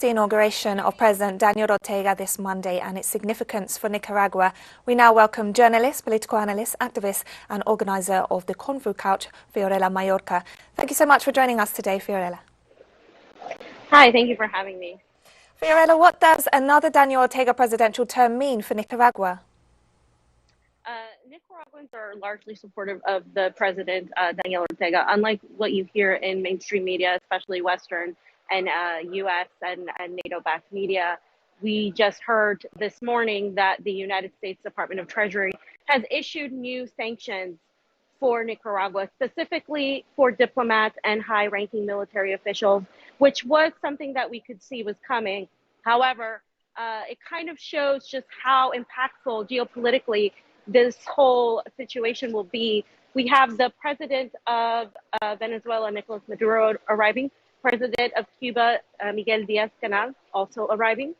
the inauguration of President Daniel Ortega this Monday and its significance for Nicaragua, we now welcome journalist, political analyst, activist and organizer of the Convo Couch, Fiorella Mayorca. Thank you so much for joining us today, Fiorella. Hi, thank you for having me. Fiorella, what does another Daniel Ortega presidential term mean for Nicaragua? Nicaraguans are largely supportive of the president, Daniel Ortega, unlike what you hear in mainstream media, especially Western and U.S. and NATO-backed media. We just heard this morning that the United States Department of Treasury has issued new sanctions for Nicaragua, specifically for diplomats and high-ranking military officials, which was something that we could see was coming. However, it kind of shows just how impactful geopolitically this whole situation will be. We have the president of Venezuela, Nicolas Maduro, arriving, president of Cuba, Miguel Diaz-Canel, also arriving.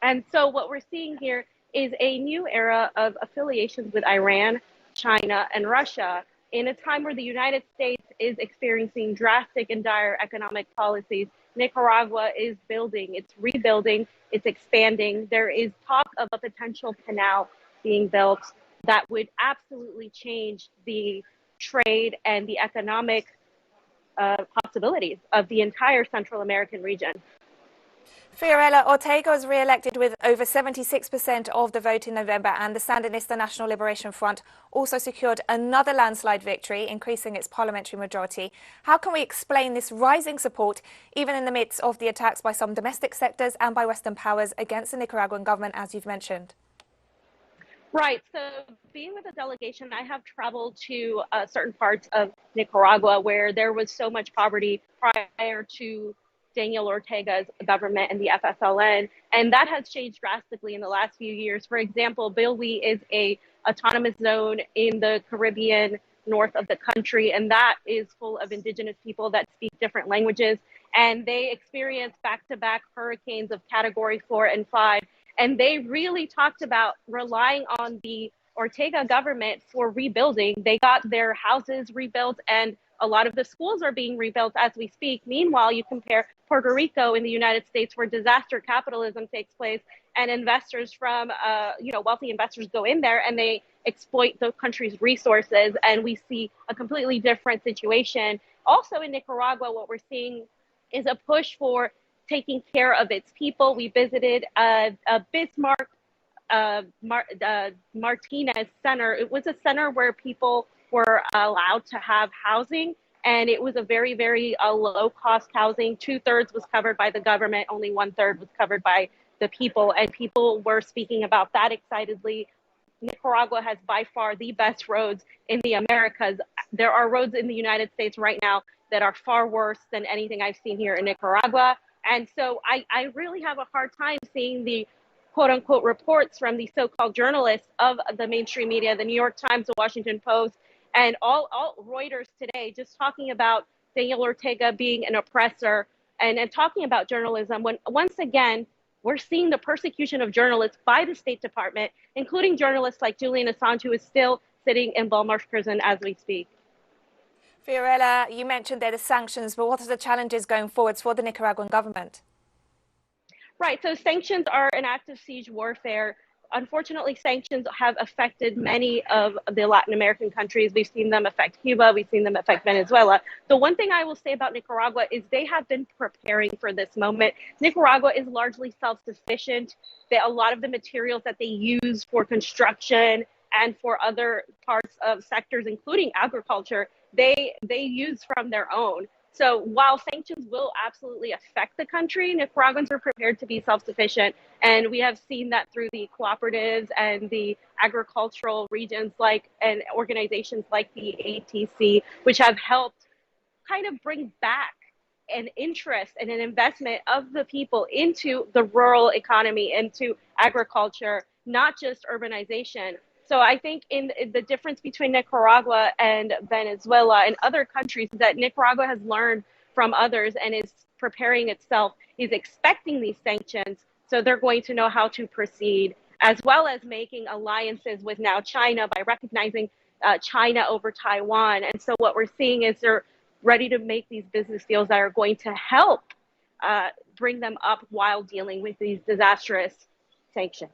And so what we're seeing here is a new era of affiliations with Iran, China, and Russia in a time where the United States is experiencing drastic and dire economic policies. Nicaragua is building, it's rebuilding, it's expanding. There is talk of a potential canal being built that would absolutely change the trade and the economic possibilities of the entire Central American region. Fiorella, Ortega was re-elected with over 76% of the vote in November, and the Sandinista National Liberation Front also secured another landslide victory, increasing its parliamentary majority. How can we explain this rising support, even in the midst of the attacks by some domestic sectors and by Western powers against the Nicaraguan government, as you've mentioned? Right. So being with a delegation, I have traveled to certain parts of Nicaragua where there was so much poverty prior to Daniel Ortega's government and the FSLN, and that has changed drastically in the last few years. For example, Bilwi is a autonomous zone in the Caribbean north of the country, and that is full of indigenous people that speak different languages, and they experience back-to-back hurricanes of Category 4 and 5. And they really talked about relying on the Ortega government for rebuilding. They got their houses rebuilt, and a lot of the schools are being rebuilt as we speak. Meanwhile, you compare Puerto Rico in the United States, where disaster capitalism takes place, and investors from, wealthy investors go in there and they exploit the country's resources, and we see a completely different situation. Also in Nicaragua, what we're seeing is a push for taking care of its people. We visited a Bismarck Martinez Center. It was a center where people were allowed to have housing, and it was a very, very low-cost housing. 2/3 was covered by the government, only 1/3 was covered by the people, and people were speaking about that excitedly. Nicaragua has by far the best roads in the Americas. There are roads in the United States right now that are far worse than anything I've seen here in Nicaragua. And so I really have a hard time seeing the quote-unquote reports from the so-called journalists of the mainstream media, the New York Times, the Washington Post, and all Reuters today, just talking about Daniel Ortega being an oppressor and talking about journalism, when once again, we're seeing the persecution of journalists by the State Department, including journalists like Julian Assange, who is still sitting in Belmarsh prison as we speak. Fiorella, you mentioned there the sanctions, but what are the challenges going forwards for the Nicaraguan government? Right, so sanctions are an act of siege warfare. Unfortunately, sanctions have affected many of the Latin American countries. We've seen them affect Cuba, we've seen them affect Venezuela. The one thing I will say about Nicaragua is they have been preparing for this moment. Nicaragua is largely self-sufficient. A lot of the materials that they use for construction and for other parts of sectors, including agriculture, they use from their own. So while sanctions will absolutely affect the country, Nicaraguans are prepared to be self-sufficient. And we have seen that through the cooperatives and the agricultural regions and organizations like the ATC, which have helped kind of bring back an interest and an investment of the people into the rural economy, into agriculture, not just urbanization. So I think in the difference between Nicaragua and Venezuela and other countries is that Nicaragua has learned from others and is preparing itself, is expecting these sanctions. So they're going to know how to proceed, as well as making alliances with now China by recognizing China over Taiwan. And so what we're seeing is they're ready to make these business deals that are going to help bring them up while dealing with these disastrous sanctions.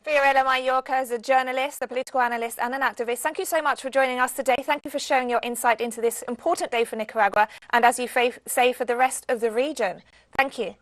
Fiorella Mayorca is a journalist, a political analyst and an activist. Thank you so much for joining us today. Thank you for sharing your insight into this important day for Nicaragua and, as you say, for the rest of the region. Thank you.